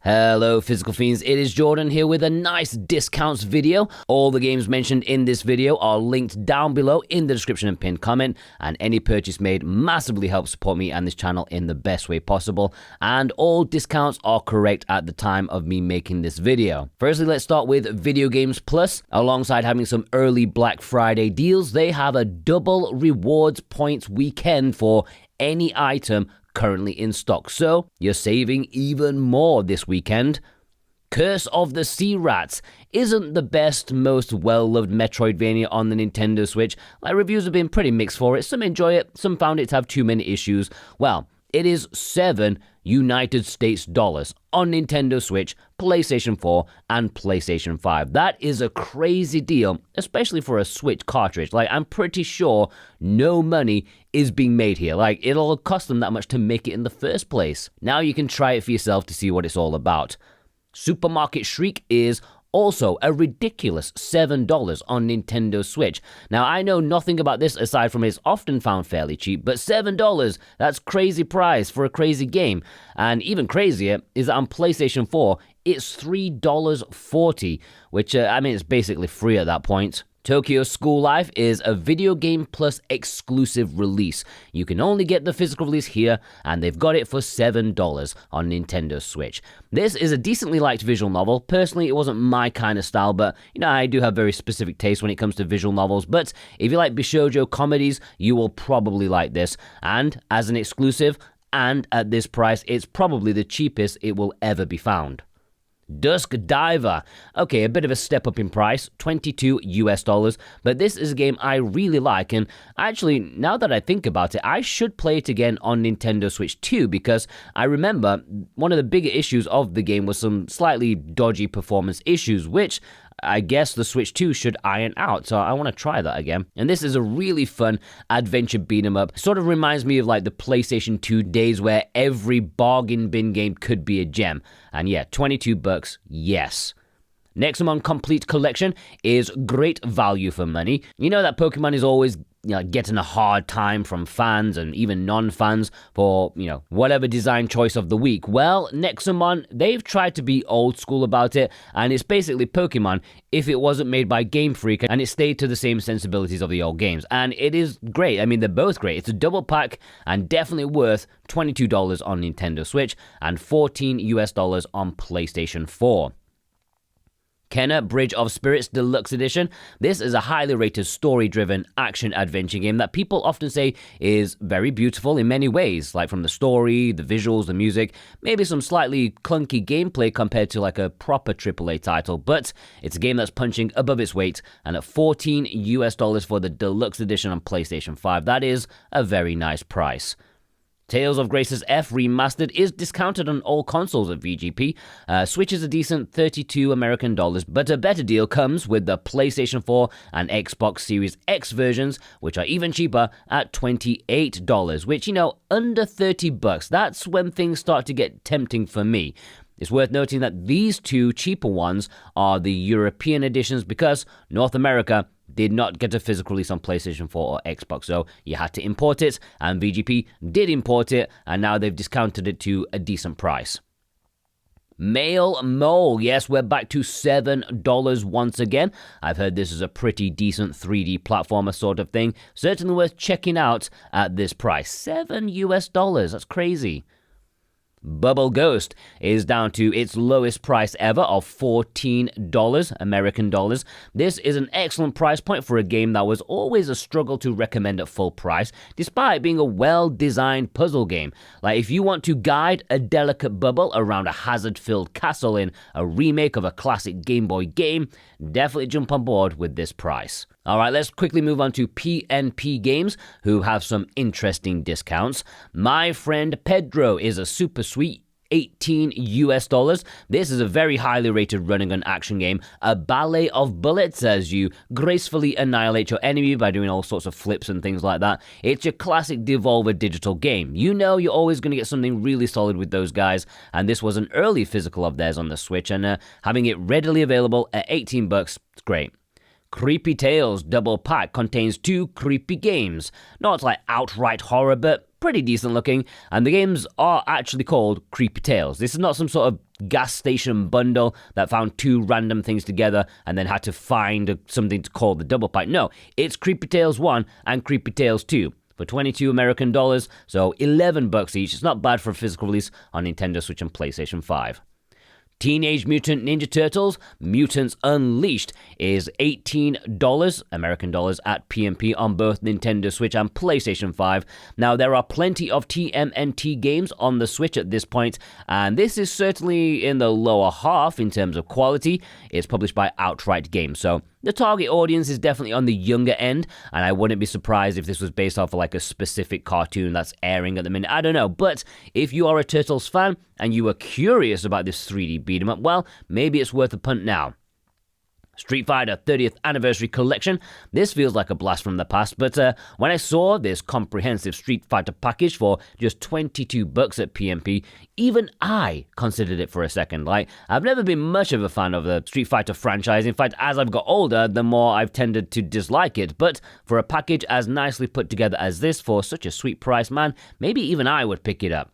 Hello Physical Fiends, it is Jordan here with a nice discounts video. All the games mentioned in this video are linked down below in the description and pinned comment, and any purchase made massively helps support me and this channel in the best way possible, and all discounts are correct at the time of me making this video. Firstly, let's start with Video Games Plus. Alongside having some early Black Friday deals, they have a double rewards points weekend for any item currently in stock, so you're saving even more this weekend. Curse of the Sea Rats isn't the best, most well-loved Metroidvania on the Nintendo Switch. Like, reviews have been pretty mixed for it. Some enjoy it, some found it to have too many issues. Well, it is $7 United States dollars on Nintendo Switch, PlayStation 4, and PlayStation 5. That is a crazy deal, especially for a Switch cartridge. Like, I'm pretty sure no money is being made here. Like, it'll cost them that much to make it in the first place. Now you can try it for yourself to see what it's all about. Supermarket Shriek is also a ridiculous $7 on Nintendo Switch. Now, I know nothing about this aside from it's often found fairly cheap, but $7, that's crazy price for a crazy game. And even crazier is that on PlayStation 4, it's $3.40, which, it's basically free at that point. Tokyo School Life is a Video Game Plus exclusive release. You can only get the physical release here, and they've got it for $7 on Nintendo Switch. This is a decently liked visual novel. Personally, it wasn't my kind of style, but, I do have very specific taste when it comes to visual novels. But if you like Bishoujo comedies, you will probably like this. And as an exclusive, and at this price, it's probably the cheapest it will ever be found. Dusk Diver. Okay, a bit of a step up in price, $22, but this is a game I really like, and actually, now that I think about it, I should play it again on Nintendo Switch 2, because I remember one of the bigger issues of the game was some slightly dodgy performance issues, which I guess the Switch 2 should iron out, so I want to try that again. And this is a really fun adventure beat 'em up. Sort of reminds me of like the PlayStation 2 days where every bargain bin game could be a gem. And yeah, $22, yes. Nexomon Complete Collection is great value for money. You know that Pokemon is always getting a hard time from fans and even non-fans for, whatever design choice of the week. Well, Nexomon, they've tried to be old school about it, and it's basically Pokemon if it wasn't made by Game Freak and it stayed to the same sensibilities of the old games. And it is great. They're both great. It's a double pack and definitely worth $22 on Nintendo Switch and $14 on PlayStation 4. Kenna Bridge of Spirits Deluxe Edition. This is a highly rated story-driven action-adventure game that people often say is very beautiful in many ways, like from the story, the visuals, the music, maybe some slightly clunky gameplay compared to like a proper AAA title, but it's a game that's punching above its weight, and at $14 for the Deluxe Edition on PlayStation 5, that is a very nice price. Tales of Grace's F Remastered is discounted on all consoles at VGP. Switch is a decent $32 American, but a better deal comes with the PlayStation 4 and Xbox Series X versions, which are even cheaper at $28, which, under $30. That's when things start to get tempting for me. It's worth noting that these two cheaper ones are the European editions because North America did not get a physical release on PlayStation 4 or Xbox, so you had to import it, and VGP did import it, and now they've discounted it to a decent price. Male Mole, yes, we're back to $7 once again. I've heard this is a pretty decent 3D platformer sort of thing, certainly worth checking out at this price. $7, that's crazy. Bubble Ghost is down to its lowest price ever of $14 American dollars. This is an excellent price point for a game that was always a struggle to recommend at full price, despite being a well-designed puzzle game. Like, if you want to guide a delicate bubble around a hazard-filled castle in a remake of a classic Game Boy game, definitely jump on board with this price. Alright, let's quickly move on to PNP Games, who have some interesting discounts. My Friend Pedro is a super sweet $18. This is a very highly rated run-and-gun action game, a ballet of bullets as you gracefully annihilate your enemy by doing all sorts of flips and things like that. It's your classic Devolver digital game. You're always going to get something really solid with those guys, and this was an early physical of theirs on the Switch, and having it readily available at $18, it's great. Creepy Tales Double Pack contains 2 creepy games. Not like outright horror, but pretty decent looking, and the games are actually called Creepy Tales. This is not some sort of gas station bundle that found two random things together and then had to find something to call the double pack. No, it's Creepy Tales 1 and Creepy Tales 2 for $22 American, so $11 each. It's not bad for a physical release on Nintendo Switch and PlayStation 5. Teenage Mutant Ninja Turtles Mutants Unleashed is $18 American dollars at PMP on both Nintendo Switch and PlayStation 5. Now, there are plenty of TMNT games on the Switch at this point, and this is certainly in the lower half in terms of quality. It's published by Outright Games, so the target audience is definitely on the younger end, and I wouldn't be surprised if this was based off of like a specific cartoon that's airing at the minute. I don't know, but if you are a Turtles fan and you are curious about this 3D beat 'em up, well, maybe it's worth a punt now. Street Fighter 30th Anniversary Collection. This feels like a blast from the past, but when I saw this comprehensive Street Fighter package for just $22 at PMP, even I considered it for a second. Like, I've never been much of a fan of the Street Fighter franchise. In fact, as I've got older, the more I've tended to dislike it. But for a package as nicely put together as this for such a sweet price, man, maybe even I would pick it up.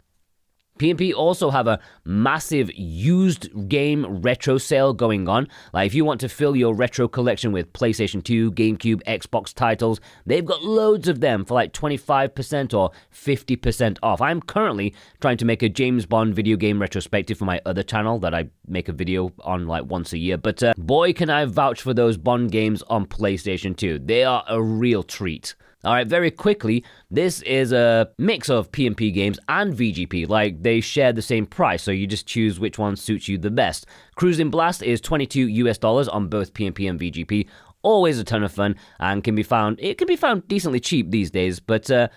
PMP also have a massive used game retro sale going on. Like, if you want to fill your retro collection with PlayStation 2, GameCube, Xbox titles, they've got loads of them for like 25% or 50% off. I'm currently trying to make a James Bond video game retrospective for my other channel that I make a video on like once a year. But boy, can I vouch for those Bond games on PlayStation 2. They are a real treat. Alright, very quickly, this is a mix of PMP games and VGP. Like, they share the same price, so you just choose which one suits you the best. Cruisn Blast is $22 on both PMP and VGP. Always a ton of fun, and can be found decently cheap these days, but at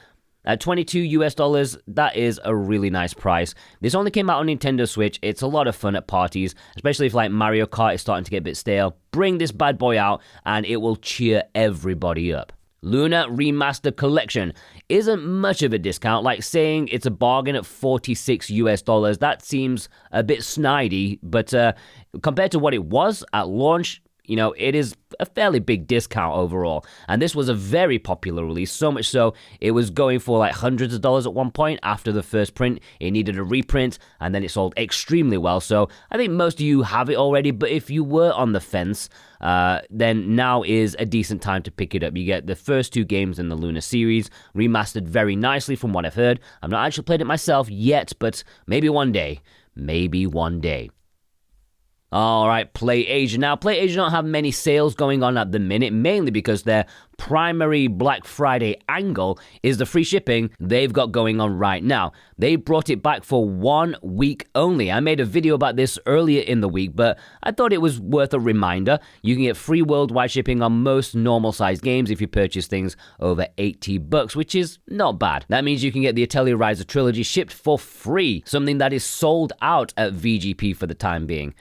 $22, that is a really nice price. This only came out on Nintendo Switch. It's a lot of fun at parties, especially if like Mario Kart is starting to get a bit stale. Bring this bad boy out, and it will cheer everybody up. LUNAR Remastered Collection isn't much of a discount, like saying it's a bargain at $46. That seems a bit snidey, but compared to what it was at launch, you know, it is a fairly big discount overall. And this was a very popular release, so much so it was going for like hundreds of dollars at one point after the first print. It needed a reprint, and then it sold extremely well. So I think most of you have it already, but if you were on the fence, then now is a decent time to pick it up. You get the first two games in the LUNAR series, remastered very nicely from what I've heard. I've not actually played it myself yet, but maybe one day. Maybe one day. Alright, PlayAsia. Now, PlayAsia don't have many sales going on at the minute, mainly because their primary Black Friday angle is the free shipping they've got going on right now. They brought it back for 1 week only. I made a video about this earlier in the week, but I thought it was worth a reminder. You can get free worldwide shipping on most normal-sized games if you purchase things over $80, which is not bad. That means you can get the Atelier Ryza trilogy shipped for free, something that is sold out at VGP for the time being.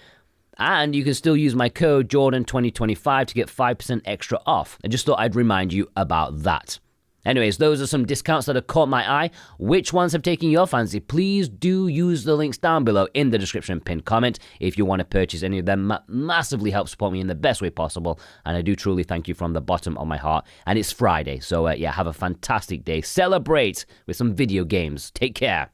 And you can still use my code Jordan2025 to get 5% extra off. I just thought I'd remind you about that. Anyways, those are some discounts that have caught my eye. Which ones have taken your fancy? Please do use the links down below in the description pinned comment if you want to purchase any of them. Massively help support me in the best way possible. And I do truly thank you from the bottom of my heart. And it's Friday, so yeah, have a fantastic day. Celebrate with some video games. Take care.